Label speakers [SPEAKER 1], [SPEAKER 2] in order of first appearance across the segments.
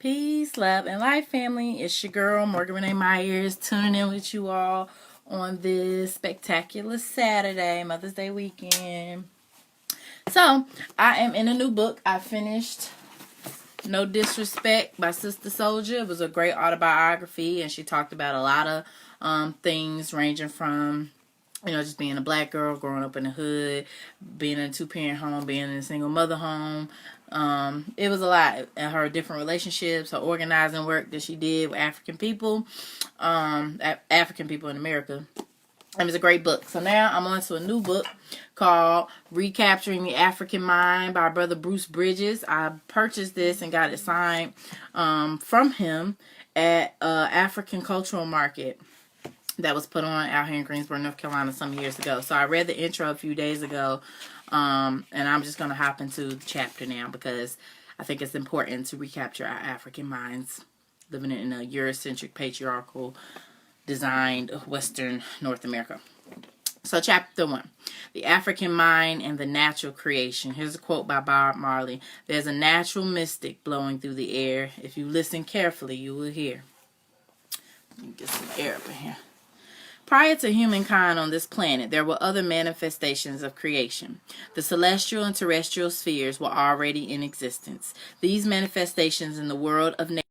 [SPEAKER 1] Peace, love, and life, family. It's your girl, Morgan Renee Myers, tuning in with you all on this spectacular Saturday, Mother's Day weekend. So, I am in a new book. I finished No Disrespect by Sister Soldier. It was a great autobiography, and she talked about a lot of things ranging from just being a black girl, growing up in the hood, being in a two-parent home, being in a single mother home. It was a lot. And her different relationships, her organizing work that she did with African people, African people in America. It was a great book. So now I'm on to a new book called Recapturing the African Mind by Brother Bruce Bridges. I purchased this and got it signed from him at African Cultural Market that was put on out here in Greensboro, North Carolina some years ago. So I read the intro a few days ago, and I'm just going to hop into the chapter now because I think it's important to recapture our African minds living in a Eurocentric, patriarchal, designed Western North America. So chapter 1, The African Mind and the Natural Creation. Here's a quote by Bob Marley. There's a natural mystic blowing through the air. If you listen carefully, you will hear. Let me get some air up in here. Prior to humankind on this planet, there were other manifestations of creation. The celestial and terrestrial spheres were already in existence. These manifestations in the world of nature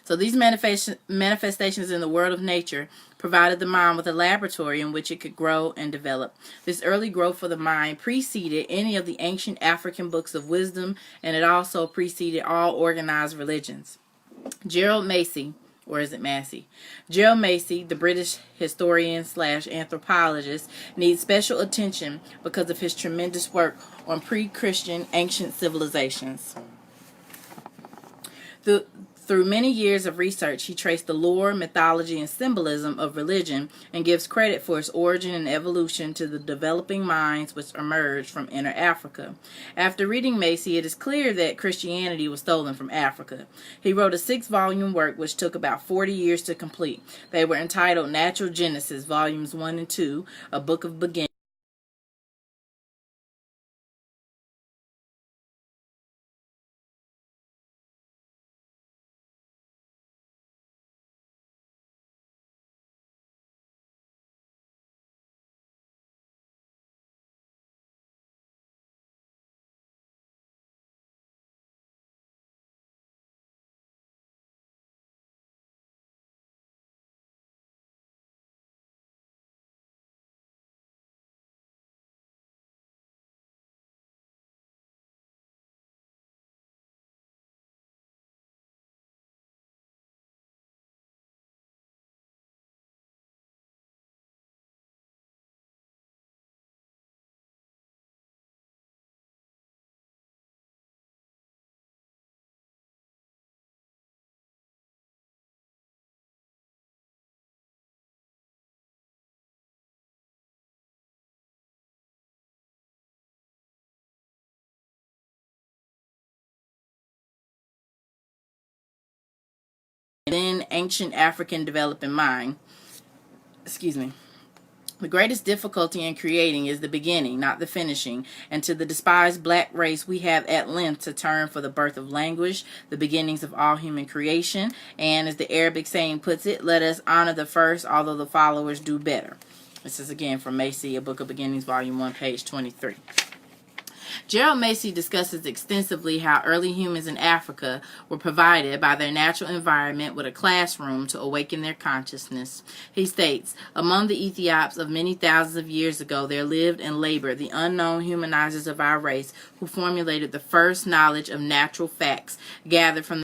[SPEAKER 1] So these manifestations in the world of nature provided the mind with a laboratory in which it could grow and develop. This early growth of the mind preceded any of the ancient African books of wisdom, and it also preceded all organized religions. Gerald Massey, or is it Massey? Gerald Massey, the British historian slash anthropologist, needs special attention because of his tremendous work on pre-Christian ancient civilizations. Through many years of research, he traced the lore, mythology, and symbolism of religion and gives credit for its origin and evolution to the developing minds which emerged from inner Africa. After reading Massey, it is clear that Christianity was stolen from Africa. He wrote a 6-volume work which took about 40 years to complete. They were entitled Natural Genesis, Volumes 1 and 2, A Book of Beginnings. Then ancient African developing mind. The greatest difficulty in creating is the beginning, not the finishing. And to the despised black race, we have at length to turn for the birth of language, the beginnings of all human creation. And as the Arabic saying puts it, let us honor the first, although the followers do better. This is again from Massey, A Book of Beginnings, Volume 1, page 23. Gerald Massey discusses extensively how early humans in Africa were provided by their natural environment with a classroom to awaken their consciousness. He states, among the Ethiops of many thousands of years ago, there lived and labored the unknown humanizers of our race who formulated the first knowledge of natural facts gathered from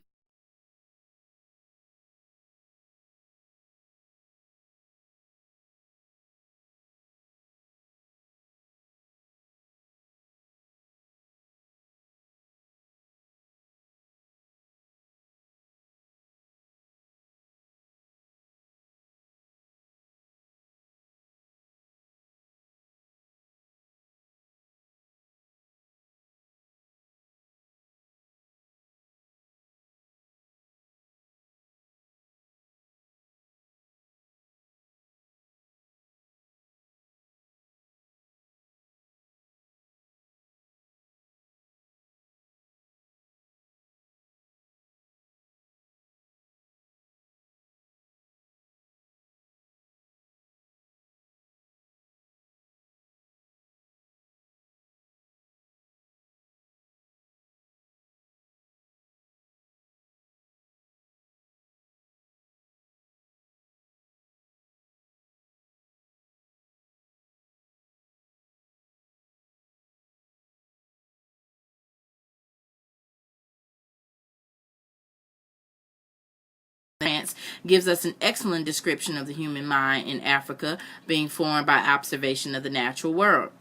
[SPEAKER 1] France gives us an excellent description of the human mind in Africa being formed by observation of the natural world.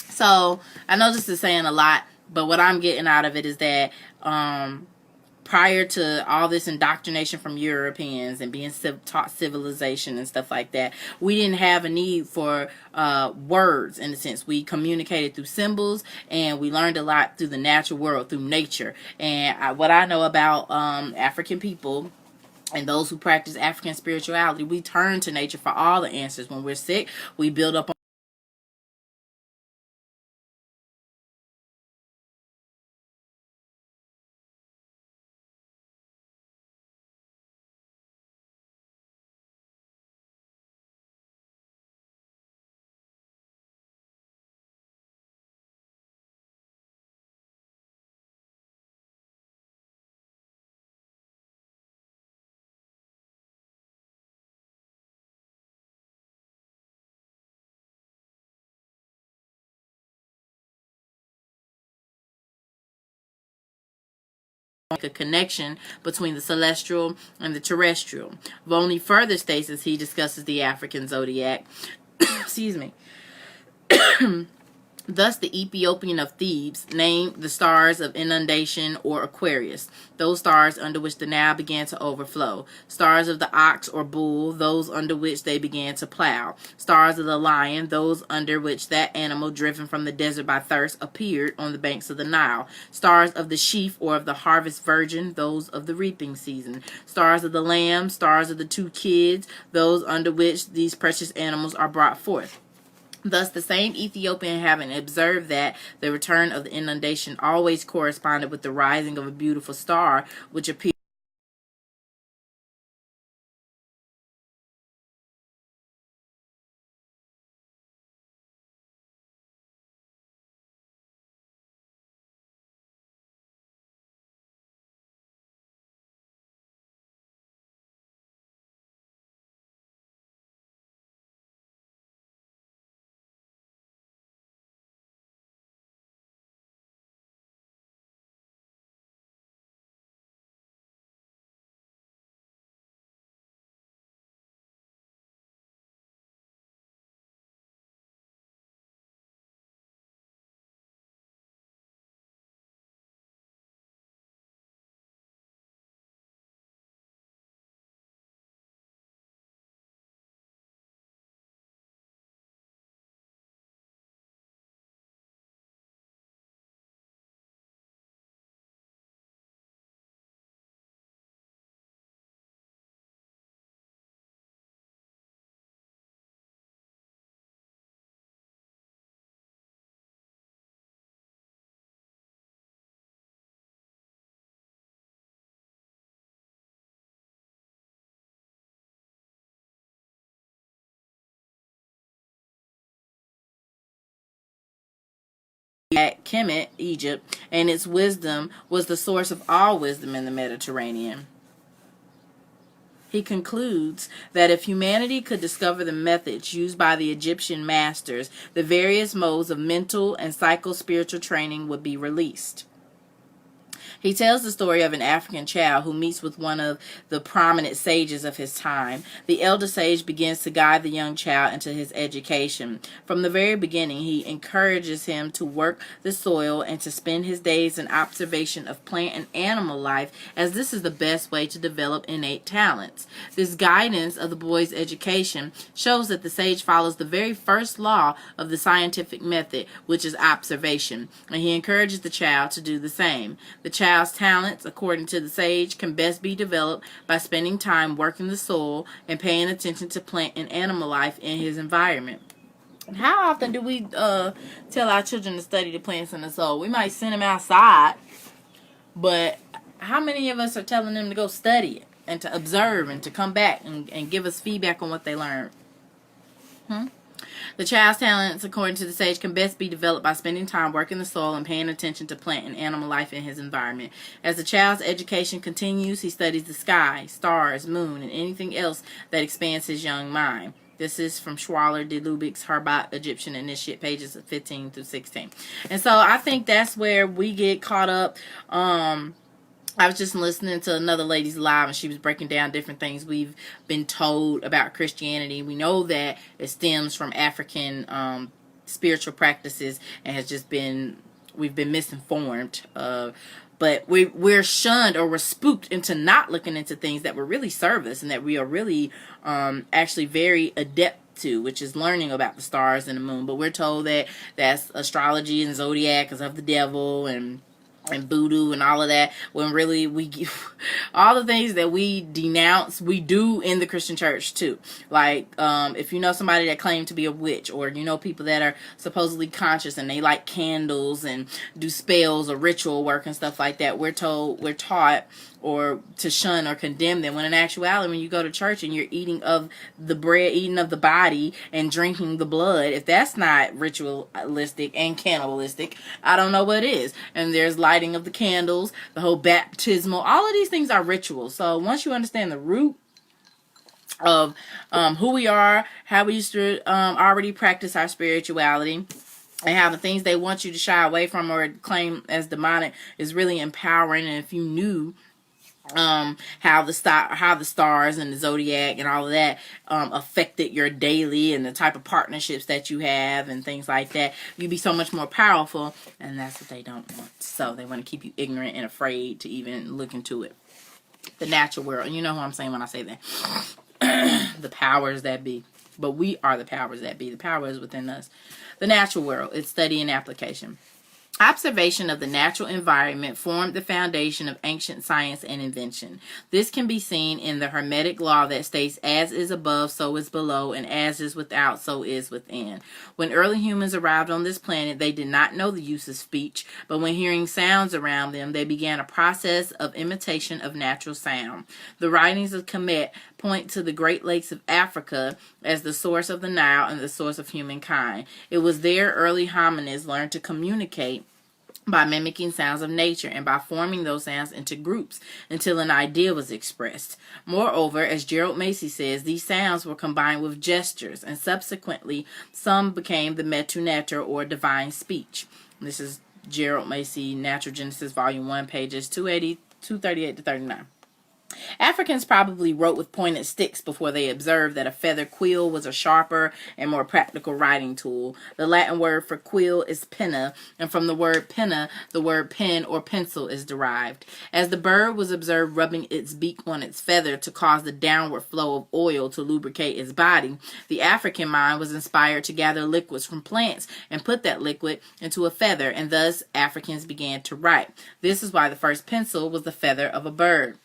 [SPEAKER 1] So I know this is saying a lot, but what I'm getting out of it is that prior to all this indoctrination from Europeans and being taught civilization and stuff like that, we didn't have a need for words in a sense. We communicated through symbols, and we learned a lot through the natural world, through nature. And what I know about African people and those who practice African spirituality, we turn to nature for all the answers. When we're sick, we build up a connection between the celestial and the terrestrial. Volney further states as he discusses the African zodiac, excuse me, thus, the Ethiopian of Thebes named the stars of inundation or Aquarius, those stars under which the Nile began to overflow. Stars of the ox or bull, those under which they began to plow. Stars of the lion, those under which that animal, driven from the desert by thirst, appeared on the banks of the Nile. Stars of the sheaf or of the harvest virgin, those of the reaping season. Stars of the lamb, stars of the two kids, those under which these precious animals are brought forth. Thus, the same Ethiopian, having observed that the return of the inundation always corresponded with the rising of a beautiful star, which appeared at Kemet, Egypt, and its wisdom was the source of all wisdom in the Mediterranean. He concludes that if humanity could discover the methods used by the Egyptian masters, the various modes of mental and psycho-spiritual training would be released. He tells the story of an African child who meets with one of the prominent sages of his time. The elder sage begins to guide the young child into his education. From the very beginning, he encourages him to work the soil and to spend his days in observation of plant and animal life, as this is the best way to develop innate talents. This guidance of the boy's education shows that the sage follows the very first law of the scientific method, which is observation, and he encourages the child to do the same. The child's talents, according to the sage, can best be developed by spending time working the soil and paying attention to plant and animal life in his environment. How often do we tell our children to study the plants and the soil? We might send them outside, but how many of us are telling them to go study it and to observe and to come back and give us feedback on what they learned? The child's talents, according to the sage, can best be developed by spending time working the soil and paying attention to plant and animal life in his environment. As the child's education continues, he studies the sky, stars, moon, and anything else that expands his young mind. This is from Schwaller de Lubic's Herbat Egyptian Initiate, pages 15 through 16. And so I think that's where we get caught up I was just listening to another lady's live, and she was breaking down different things we've been told about Christianity. We know that it stems from African spiritual practices, and has just been, we've been misinformed. But we're shunned, or we're spooked into not looking into things that will really serve us, and that we are really actually very adept to, which is learning about the stars and the moon. But we're told that that's astrology and zodiac is of the devil, and voodoo and all of that, when really we all the things that we denounce, we do in the Christian church too. Like if you know somebody that claimed to be a witch, or you know people that are supposedly conscious and they light candles and do spells or ritual work and stuff like that, we're taught or to shun or condemn them, when in actuality, when you go to church and you're eating of the bread, eating of the body, and drinking the blood, if that's not ritualistic and cannibalistic, I don't know what is. And there's lighting of the candles, the whole baptismal, all of these things are rituals. So once you understand the root of who we are, how we used to already practice our spirituality, and how the things they want you to shy away from or claim as demonic is really empowering. And if you knew how the stars and the zodiac and all of that affected your daily and the type of partnerships that you have and things like that, you'd be so much more powerful. And that's what they don't want. So they want to keep you ignorant and afraid to even look into it. The natural world, you know who I'm saying when I say that. The powers that be. But we are the powers that be. The power is within us. The natural world, its study and application. Observation of the natural environment formed the foundation of ancient science and invention. This can be seen in the Hermetic law that states, as is above, so is below, and as is without, so is within. When early humans arrived on this planet, they did not know the use of speech, but when hearing sounds around them, they began a process of imitation of natural sound. The writings of Kemet point to the Great Lakes of Africa as the source of the Nile and the source of humankind. It was there early hominids learned to communicate by mimicking sounds of nature and by forming those sounds into groups until an idea was expressed. Moreover, as Gerald Macy says, these sounds were combined with gestures, and subsequently some became the Metu Neter, or divine speech. This is Gerald Macy, Natural Genesis, Volume 1, pages 238 to 39. Africans probably wrote with pointed sticks before they observed that a feather quill was a sharper and more practical writing tool. The Latin word for quill is penna, and from the word penna, the word pen or pencil is derived. As the bird was observed rubbing its beak on its feather to cause the downward flow of oil to lubricate its body, the African mind was inspired to gather liquids from plants and put that liquid into a feather, and thus Africans began to write. This is why the first pencil was the feather of a bird.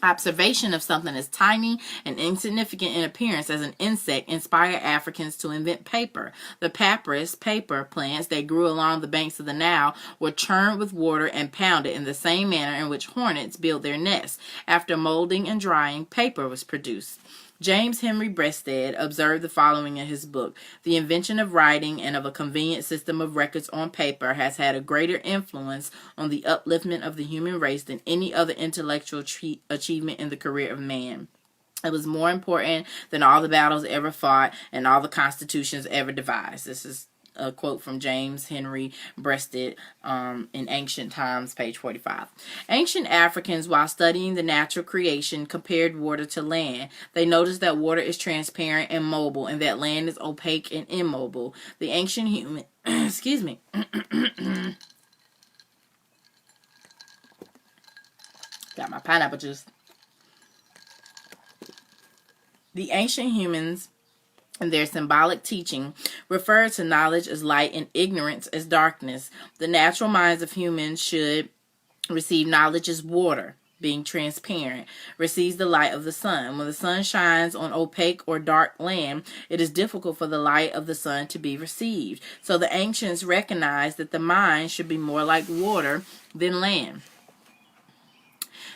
[SPEAKER 1] Observation of something as tiny and insignificant in appearance as an insect inspired Africans to invent paper. The papyrus, paper plants that grew along the banks of the Nile were churned with water and pounded in the same manner in which hornets build their nests. After molding and drying, paper was produced. James Henry Breasted observed the following in his book: the invention of writing and of a convenient system of records on paper has had a greater influence on the upliftment of the human race than any other intellectual achievement in the career of man. It was more important than all the battles ever fought and all the constitutions ever devised. This is a quote from James Henry Breasted in Ancient Times, page 45. Ancient Africans, while studying the natural creation, compared water to land. They noticed that water is transparent and mobile, and that land is opaque and immobile. The ancient human, excuse me. Got my pineapple juice. The ancient humans and their symbolic teaching refer to knowledge as light and ignorance as darkness. The natural minds of humans should receive knowledge as water, being transparent, receives the light of the sun. When the sun shines on opaque or dark land, it is difficult for the light of the sun to be received. So the ancients recognized that the mind should be more like water than land.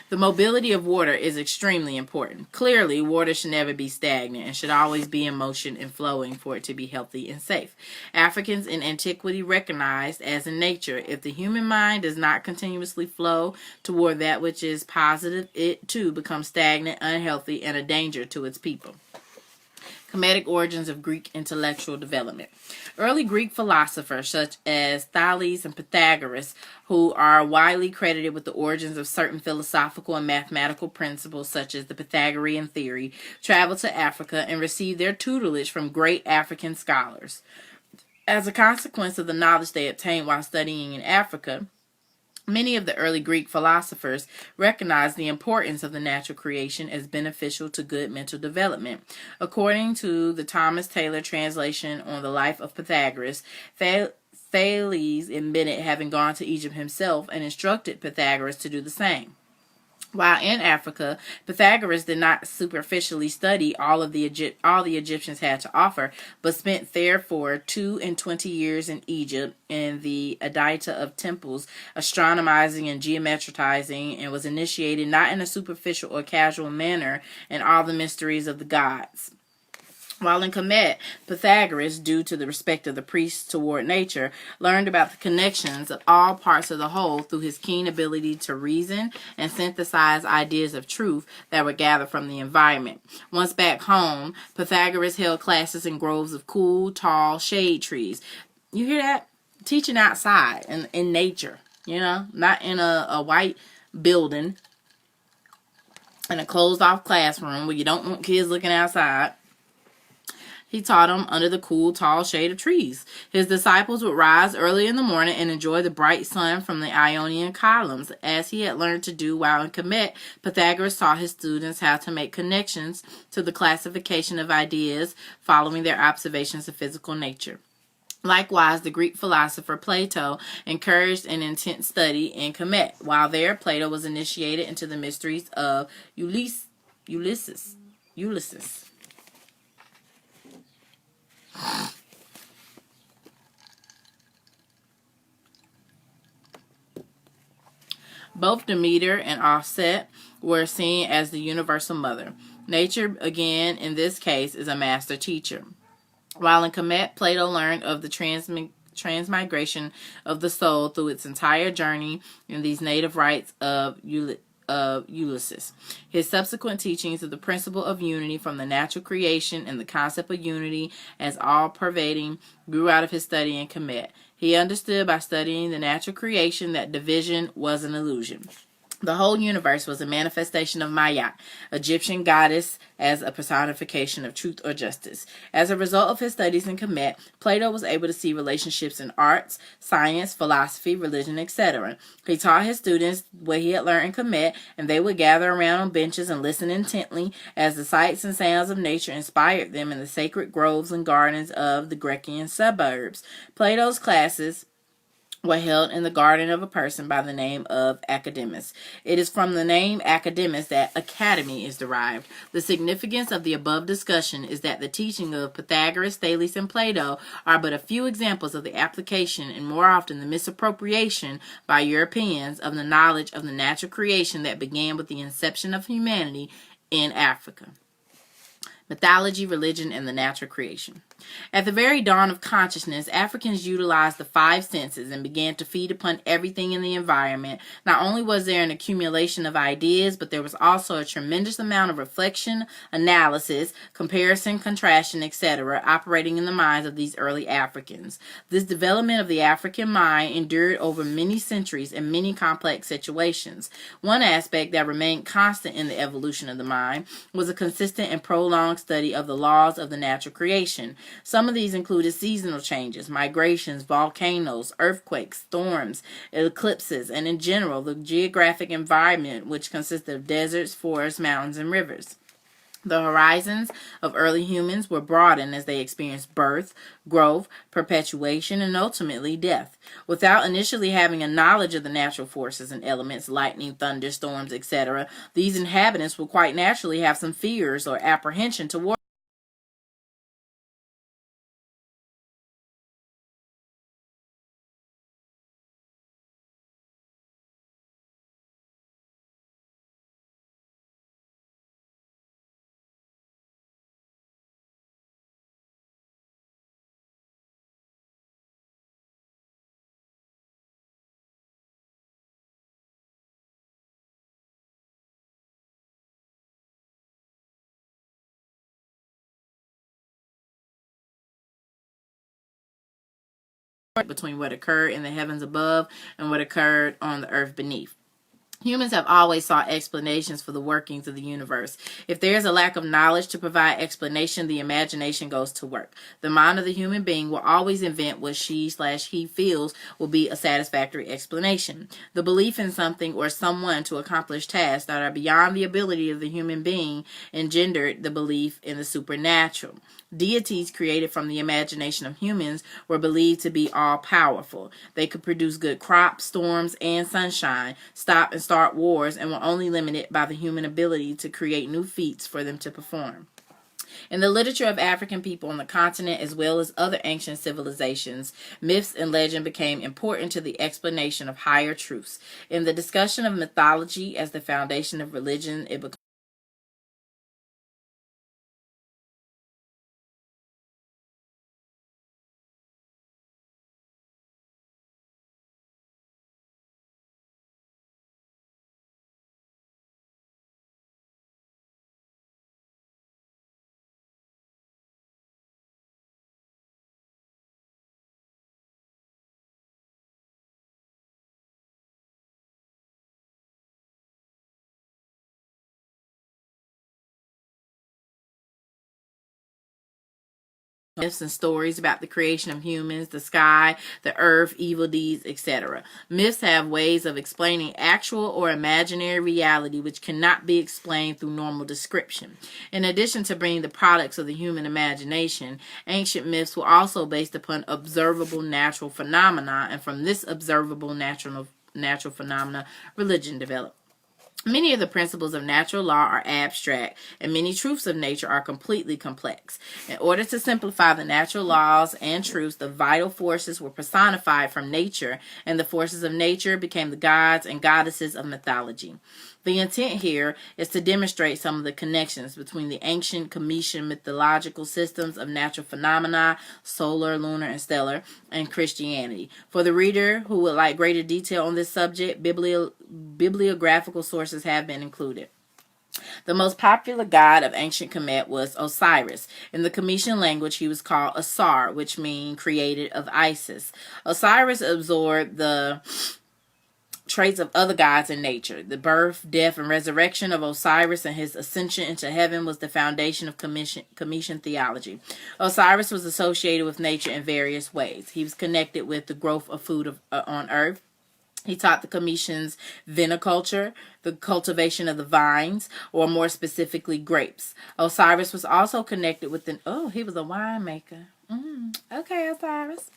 [SPEAKER 1] The mobility of water is extremely important. Clearly, water should never be stagnant and should always be in motion and flowing for it to be healthy and safe. Africans in antiquity recognized, as in nature, if the human mind does not continuously flow toward that which is positive, it too becomes stagnant, unhealthy, and a danger to its people. Kinetic origins of Greek intellectual development. Early Greek philosophers such as Thales and Pythagoras, who are widely credited with the origins of certain philosophical and mathematical principles such as the Pythagorean theory, traveled to Africa and received their tutelage from great African scholars. As a consequence of the knowledge they obtained while studying in Africa, many of the early Greek philosophers recognized the importance of the natural creation as beneficial to good mental development. According to the Thomas Taylor translation on the life of Pythagoras, Thales admitted having gone to Egypt himself and instructed Pythagoras to do the same. While in Africa, Pythagoras did not superficially study all the Egyptians had to offer, but spent therefore 22 years in Egypt in the Adita of temples, astronomizing and geometrizing, and was initiated not in a superficial or casual manner in all the mysteries of the gods. While in Kemet, Pythagoras, due to the respect of the priests toward nature, learned about the connections of all parts of the whole through his keen ability to reason and synthesize ideas of truth that were gathered from the environment. Once back home, Pythagoras held classes in groves of cool, tall shade trees. You hear that? Teaching outside in nature, not in a white building, in a closed-off classroom where you don't want kids looking outside. He taught them under the cool, tall shade of trees. His disciples would rise early in the morning and enjoy the bright sun from the Ionian columns. As he had learned to do while in Kemet, Pythagoras taught his students how to make connections to the classification of ideas following their observations of physical nature. Likewise, the Greek philosopher Plato encouraged an intense study in Kemet. While there, Plato was initiated into the mysteries of Ulysses. Both Demeter and Offset were seen as the universal mother. Nature, again, in this case, is a master teacher. While in Kemet, Plato learned of the transmigration of the soul through its entire journey in these native rites of Ulysses. His subsequent teachings of the principle of unity from the natural creation and the concept of unity as all-pervading grew out of his study in Kemet. He understood by studying the natural creation that division was an illusion. The whole universe was a manifestation of Maya, Egyptian goddess, as a personification of truth or justice. As a result of his studies in Kemet, Plato was able to see relationships in arts, science, philosophy, religion, etc. He taught his students what he had learned in Kemet, and they would gather around on benches and listen intently as the sights and sounds of nature inspired them in the sacred groves and gardens of the Grecian suburbs. Plato's classes were held in the garden of a person by the name of Academus. It is from the name Academus that academy is derived. The significance of the above discussion is that the teaching of Pythagoras, Thales, and Plato are but a few examples of the application and more often the misappropriation by Europeans of the knowledge of the natural creation that began with the inception of humanity in Africa. Mythology, religion, and the natural creation. At the very dawn of consciousness, Africans utilized the five senses and began to feed upon everything in the environment. Not only was there an accumulation of ideas, but there was also a tremendous amount of reflection, analysis, comparison, contrastion, etc., operating in the minds of these early Africans. This development of the African mind endured over many centuries and many complex situations. One aspect that remained constant in the evolution of the mind was a consistent and prolonged study of the laws of the natural creation. Some of these included seasonal changes, migrations, volcanoes, earthquakes, storms, eclipses, and in general, the geographic environment, which consisted of deserts, forests, mountains, and rivers. The horizons of early humans were broadened as they experienced birth, growth, perpetuation, and ultimately death. Without initially having a knowledge of the natural forces and elements, lightning, thunder, storms, etc., these inhabitants will quite naturally have some fears or apprehension toward between what occurred in the heavens above and what occurred on the earth beneath. Humans have always sought explanations for the workings of the universe. If there is a lack of knowledge to provide explanation, the imagination goes to work. The mind of the human being will always invent what she/he feels will be a satisfactory explanation. The belief in something or someone to accomplish tasks that are beyond the ability of the human being engendered the belief in the supernatural. Deities created from the imagination of humans were believed to be all-powerful. They could produce good crops, storms, and sunshine, stop and start wars, and were only limited by the human ability to create new feats for them to perform. In the literature of African people on the continent, as well as other ancient civilizations, myths and legend became important to the explanation of higher truths. In the discussion of mythology as the foundation of religion, it becomes myths and stories about the creation of humans, the sky, the earth, evil deeds, etc. Myths have ways of explaining actual or imaginary reality which cannot be explained through normal description. In addition to being the products of the human imagination, ancient myths were also based upon observable natural phenomena, and from this observable natural phenomena, religion developed. Many of the principles of natural law are abstract, and many truths of nature are completely complex. In order to simplify the natural laws and truths, the vital forces were personified from nature, and the forces of nature became the gods and goddesses of mythology. The intent here is to demonstrate some of the connections between the ancient Cometian mythological systems of natural phenomena, solar, lunar, and stellar, and Christianity. For the reader who would like greater detail on this subject, bibliographical sources have been included. The most popular god of ancient Kemet was Osiris. In the Cometian language, he was called Asar, which means created of Isis. Osiris absorbed the traits of other gods in nature. The birth, death, and resurrection of Osiris and his ascension into heaven was the foundation of Cometian theology. Osiris was associated with nature in various ways. He was connected with the growth of food on earth. He taught the Cometians viniculture, the cultivation of the vines, or more specifically, grapes. Osiris was also connected with he was a winemaker. Okay, Osiris.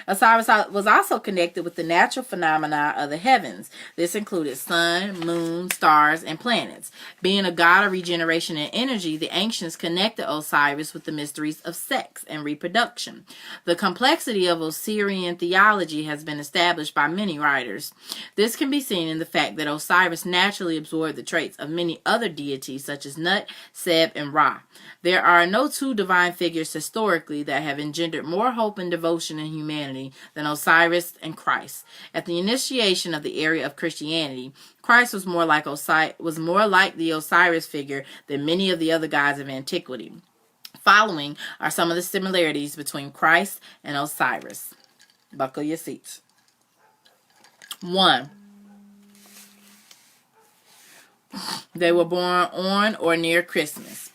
[SPEAKER 1] Osiris was also connected with the natural phenomena of the heavens. This included sun, moon, stars, and planets. Being a god of regeneration and energy, the ancients connected Osiris with the mysteries of sex and reproduction. The complexity of Osirian theology has been established by many writers. This can be seen in the fact that Osiris naturally absorbed the traits of many other deities such as Nut, Seb, and Ra. There are no two divine figures historically that have engendered more hope and devotion in humanity than Osiris and Christ. At the initiation of the area of Christianity, Christ was more like the Osiris figure than many of the other gods of antiquity. Following are some of the similarities between Christ and Osiris. Buckle your seats. 1. They were born on or near Christmas.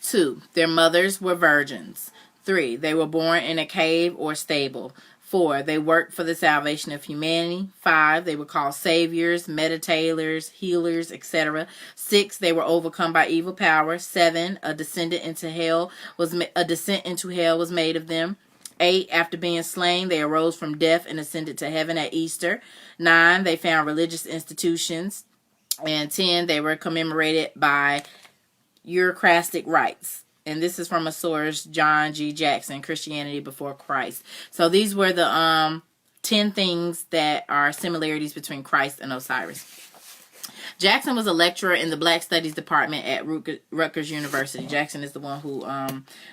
[SPEAKER 1] 2. Their mothers were virgins. 3. They were born in a cave or stable. 4. They worked for the salvation of humanity. 5. They were called saviors, meditators, healers, etc. 6. They were overcome by evil power. 7. A descent into hell was made of them. 8. After being slain, they arose from death and ascended to heaven at Easter. 9. They found religious institutions. And 10. They were commemorated by Eucharistic rites. And this is from a source, John G. Jackson, Christianity Before Christ. So these were the 10 things that are similarities between Christ and Osiris. Jackson was a lecturer in the Black Studies Department at Rutgers University. Jackson is the one who,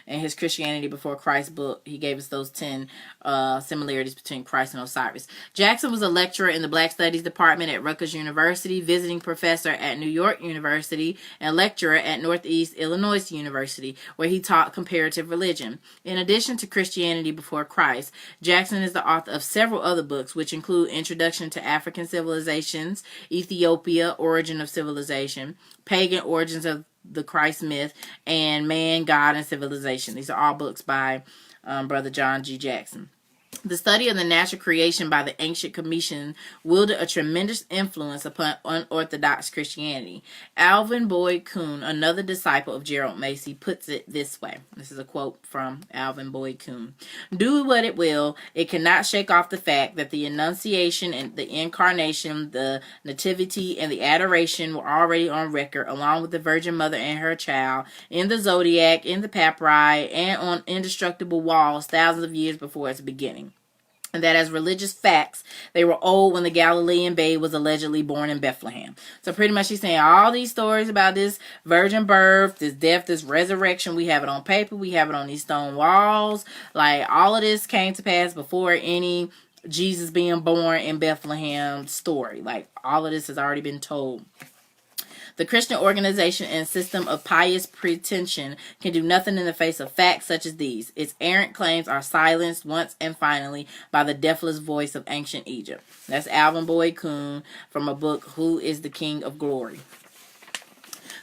[SPEAKER 1] in his Christianity Before Christ book, he gave us those 10 similarities between Christ and Osiris. Jackson was a lecturer in the Black Studies Department at Rutgers University, visiting professor at New York University, and lecturer at Northeast Illinois University, where he taught comparative religion. In addition to Christianity Before Christ, Jackson is the author of several other books, which include Introduction to African Civilizations, Ethiopia, Origin of Civilization, Pagan Origins of the Christ Myth, and Man, God, and Civilization. These are all books by Brother John G. Jackson. The study of the natural creation by the ancient Commission wielded a tremendous influence upon unorthodox Christianity. Alvin Boyd Kuhn, another disciple of Gerald Macy, puts it this way. This is a quote from Alvin Boyd Kuhn. Do what it will, it cannot shake off the fact that the Annunciation and the Incarnation, the Nativity, and the Adoration were already on record, along with the Virgin Mother and her child, in the Zodiac, in the papyri, and on indestructible walls thousands of years before its beginning. And that as religious facts, they were old when the Galilean babe was allegedly born in Bethlehem. So pretty much she's saying all these stories about this virgin birth, this death, this resurrection, we have it on paper, we have it on these stone walls. Like, all of this came to pass before any Jesus being born in Bethlehem story. Like, all of this has already been told. The Christian organization and system of pious pretension can do nothing in the face of facts such as these. Its errant claims are silenced once and finally by the deathless voice of ancient Egypt. That's Alvin Boyd Kuhn from a book, Who is the King of Glory?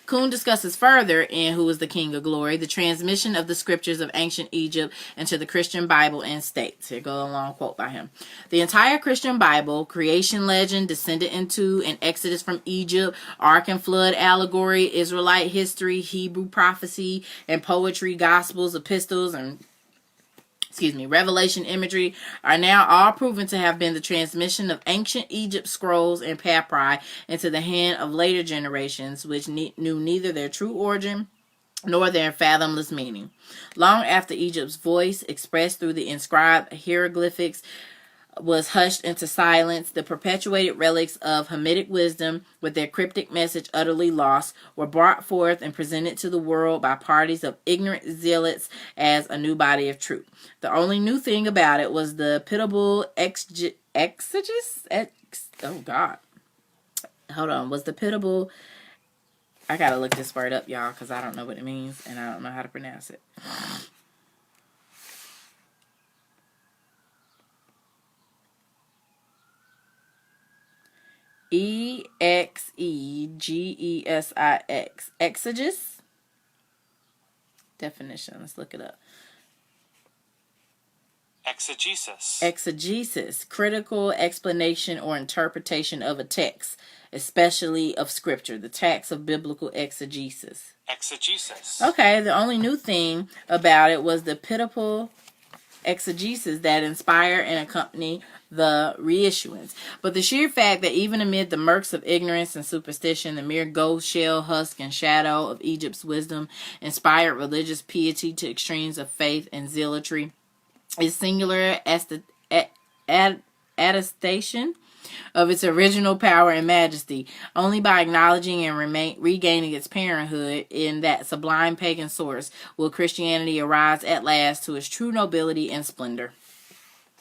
[SPEAKER 1] Kuhn discusses further in Who is the King of Glory the transmission of the scriptures of ancient Egypt into the Christian Bible and states. Here goes a long quote by him. The entire Christian Bible, creation legend, descended into and Exodus from Egypt, Ark and Flood allegory, Israelite history, Hebrew prophecy, and poetry, gospels, epistles, and Revelation imagery are now all proven to have been the transmission of ancient Egypt scrolls and papyri into the hand of later generations, which knew neither their true origin nor their fathomless meaning. Long after Egypt's voice, expressed through the inscribed hieroglyphics, was hushed into silence, the perpetuated relics of Hamitic wisdom, with their cryptic message utterly lost, were brought forth and presented to the world by parties of ignorant zealots as a new body of truth. The only new thing about it was the pitiable I gotta look this word up, y'all, because I don't know what it means and I don't know how to pronounce it. Exegesis. Exegesis. Definition. Let's look it up.
[SPEAKER 2] Exegesis.
[SPEAKER 1] Exegesis. Critical explanation or interpretation of a text, especially of scripture. The text of biblical exegesis.
[SPEAKER 2] Exegesis.
[SPEAKER 1] Okay, the only new thing about it was the pitiful exegesis that inspire and accompany the reissuance. But the sheer fact that even amid the murks of ignorance and superstition, the mere ghost, shell, husk, and shadow of Egypt's wisdom inspired religious piety to extremes of faith and zealotry is singular attestation of its original power and majesty. Only by acknowledging and regaining its parenthood in that sublime pagan source will Christianity arise at last to its true nobility and splendor.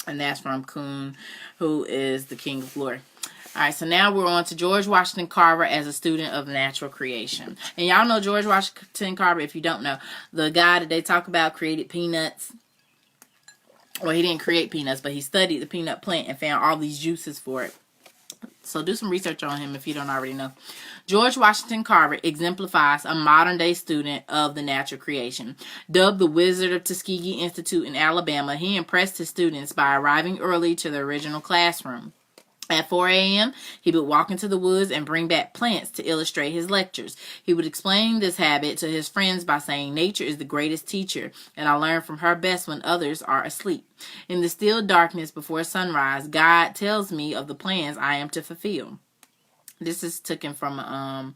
[SPEAKER 1] And that's from Kuhn, Who is the King of Glory. All right, so now we're on to George Washington Carver as a student of natural creation. And y'all know George Washington Carver, if you don't know, the guy that they talk about created peanuts. Well, he didn't create peanuts, but he studied the peanut plant and found all these juices for it. So do some research on him if you don't already know. George Washington Carver exemplifies a modern-day student of the natural creation. Dubbed the Wizard of Tuskegee Institute in Alabama, he impressed his students by arriving early to the original classroom. At 4 a.m., he would walk into the woods and bring back plants to illustrate his lectures. He would explain this habit to his friends by saying, "Nature is the greatest teacher, and I learn from her best when others are asleep. In the still darkness before sunrise, God tells me of the plans I am to fulfill. This is taken from a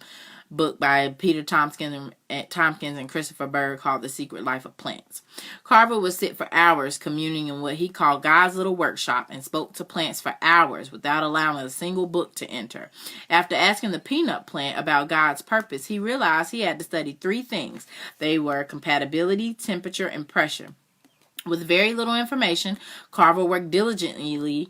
[SPEAKER 1] book by Peter Tompkins and Christopher Bird called The Secret Life of Plants. Carver would sit for hours communing in what he called God's little workshop and spoke to plants for hours without allowing a single book to enter. After asking the peanut plant about God's purpose, he realized he had to study 3 things. They were compatibility, temperature, and pressure. With very little information, Carver worked diligently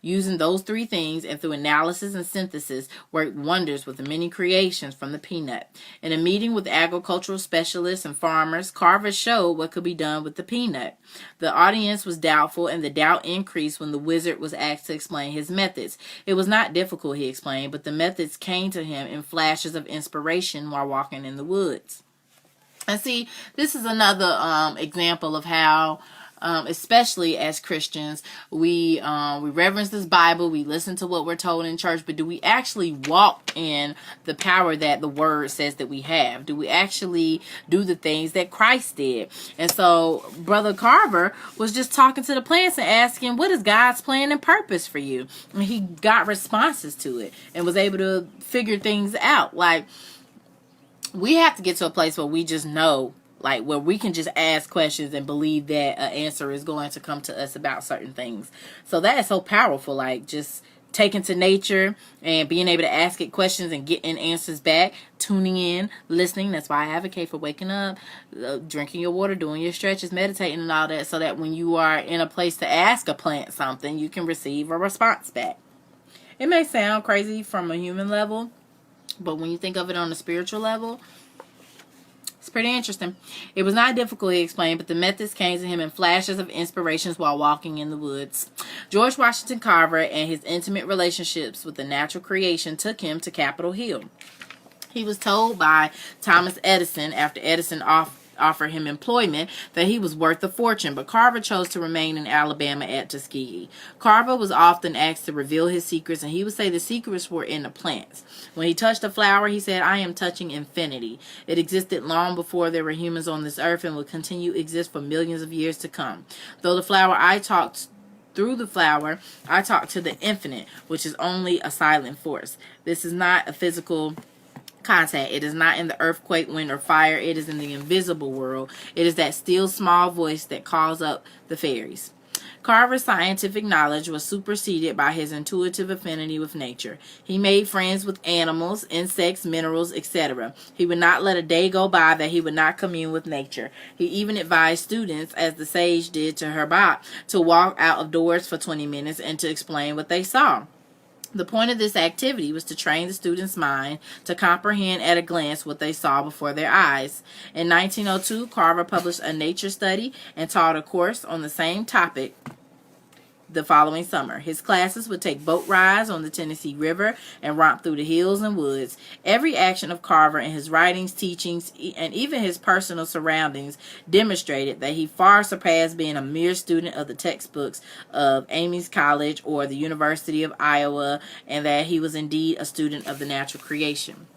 [SPEAKER 1] using those 3 things, and through analysis and synthesis worked wonders with the many creations from the peanut. In a meeting with agricultural specialists and farmers, Carver showed what could be done with the peanut. The audience was doubtful, and the doubt increased when the wizard was asked to explain his methods. It was not difficult, he explained, but the methods came to him in flashes of inspiration while walking in the woods. And see, this is another example of how especially as Christians, we reverence this Bible, we listen to what we're told in church, but do we actually walk in the power that the Word says that we have? Do we actually do the things that Christ did? And so Brother Carver was just talking to the plants and asking, what is God's plan and purpose for you? And he got responses to it and was able to figure things out. Like, we have to get to a place where we just know, like, where we can just ask questions and believe that an answer is going to come to us about certain things. So that is so powerful, like, just taking to nature and being able to ask it questions and getting answers back, tuning in, listening. That's why I advocate for waking up, drinking your water, doing your stretches, meditating and all that, so that when you are in a place to ask a plant something, you can receive a response back. It may sound crazy from a human level, but when you think of it on a spiritual level, it's pretty interesting. It was not difficult, he explained, but the methods came to him in flashes of inspirations while walking in the woods. George Washington Carver and his intimate relationships with the natural creation took him to Capitol Hill. He was told by Thomas Edison, after Edison offered him employment, that he was worth a fortune, but Carver chose to remain in Alabama at Tuskegee. Carver was often asked to reveal his secrets, and he would say the secrets were in the plants. When he touched a flower, he said, "I am touching infinity. It existed long before there were humans on this earth and will continue to exist for millions of years to come. Through the flower, I talk to the infinite, which is only a silent force. This is not a physical contact. It is not in the earthquake, wind, or fire. It is in the invisible world. It is that still small voice that calls up the fairies." Carver's scientific knowledge was superseded by his intuitive affinity with nature. He made friends with animals, insects, minerals, etc. He would not let a day go by that he would not commune with nature. He even advised students, as the sage did to Herbert, to walk out of doors for 20 minutes and to explain what they saw. The point of this activity was to train the student's mind to comprehend at a glance what they saw before their eyes. In 1902, Carver published a nature study and taught a course on the same topic the following summer. His classes would take boat rides on the Tennessee River and romp through the hills and woods. Every action of Carver in his writings, teachings, and even his personal surroundings demonstrated that he far surpassed being a mere student of the textbooks of Ames College or the University of Iowa, and that he was indeed a student of the natural creation.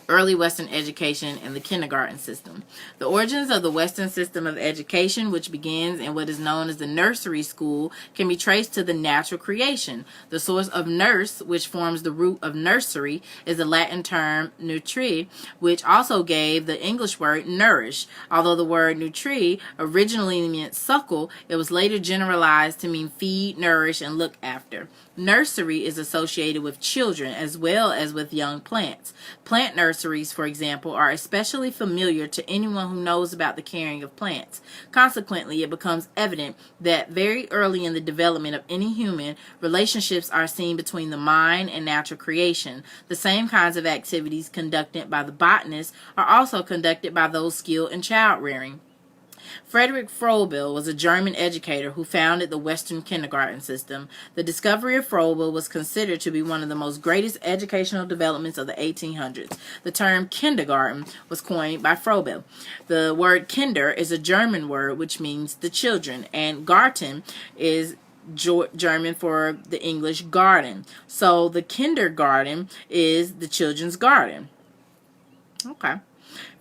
[SPEAKER 1] Early Western education and the kindergarten system. The origins of the Western system of education, which begins in what is known as the nursery school, can be traced to the natural creation. The source of nurse, which forms the root of nursery, is the Latin term nutri, which also gave the English word nourish. Although the word nutri originally meant suckle, it was later generalized to mean feed, nourish, and look after. Nursery is associated with children as well as with young plants. Plant nurseries, for example, are especially familiar to anyone who knows about the caring of plants. Consequently, it becomes evident that very early in the development of any human, relationships are seen between the mind and natural creation. The same kinds of activities conducted by the botanists are also conducted by those skilled in child rearing. Frederick Froebel was a German educator who founded the Western kindergarten system. The discovery of Froebel was considered to be one of the most greatest educational developments of the 1800s. The term kindergarten was coined by Froebel. The word kinder is a German word which means the children, and Garten is German for the English garden. So the kindergarten is the children's garden. Okay.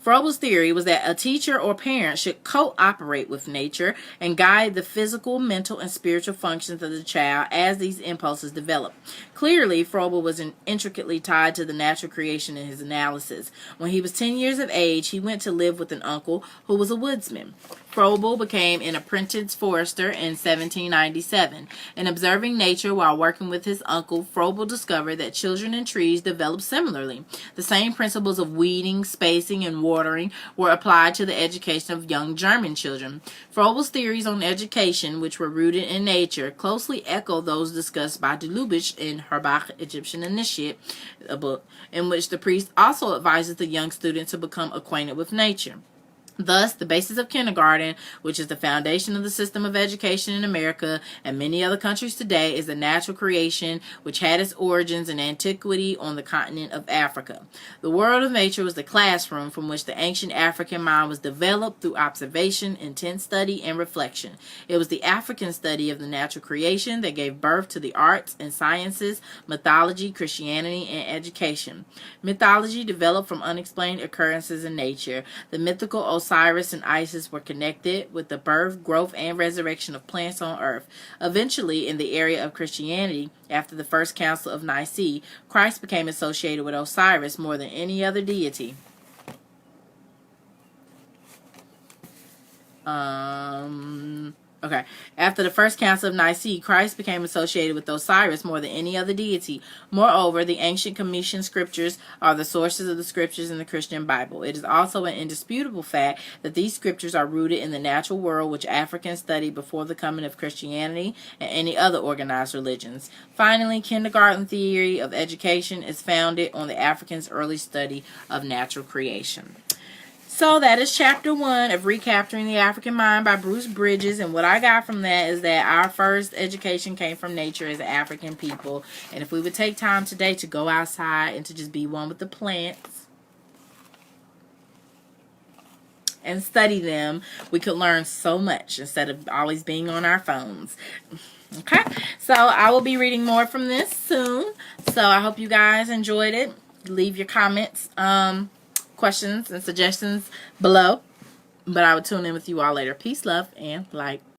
[SPEAKER 1] Froebel's theory was that a teacher or parent should cooperate with nature and guide the physical, mental, and spiritual functions of the child as these impulses develop. Clearly, Froebel was intricately tied to the natural creation in his analysis. When he was 10 years of age, he went to live with an uncle who was a woodsman. Froebel became an apprentice forester in 1797. In observing nature while working with his uncle, Froebel discovered that children and trees develop similarly. The same principles of weeding, spacing, and watering were applied to the education of young German children. Froebel's theories on education, which were rooted in nature, closely echo those discussed by de Lubitsch in Herbach, Egyptian Initiate, a book in which the priest also advises the young student to become acquainted with nature. Thus, the basis of kindergarten, which is the foundation of the system of education in America and many other countries today, is a natural creation which had its origins in antiquity on the continent of Africa. The world of nature was the classroom from which the ancient African mind was developed through observation, intense study, and reflection. It was the African study of the natural creation that gave birth to the arts and sciences, mythology, Christianity, and education. Mythology developed from unexplained occurrences in nature. The mythical Osiris and Isis were connected with the birth, growth, and resurrection of plants on earth. Eventually, in the area of Christianity, after the First Council of Nicaea, Christ became associated with Osiris more than any other deity. After the First Council of Nicaea, Christ became associated with Osiris more than any other deity. Moreover, the ancient Commission scriptures are the sources of the scriptures in the Christian Bible. It is also an indisputable fact that these scriptures are rooted in the natural world which Africans studied before the coming of Christianity and any other organized religions. Finally, kindergarten theory of education is founded on the Africans' early study of natural creation. So that is chapter 1 of Recapturing the African Mind by Bruce Bridges. And what I got from that is that our first education came from nature as African people. And if we would take time today to go outside and to just be one with the plants and study them, we could learn so much instead of always being on our phones. Okay, so I will be reading more from this soon. So I hope you guys enjoyed it. Leave your comments, questions and suggestions below, but I will tune in with you all later. Peace, love, and light.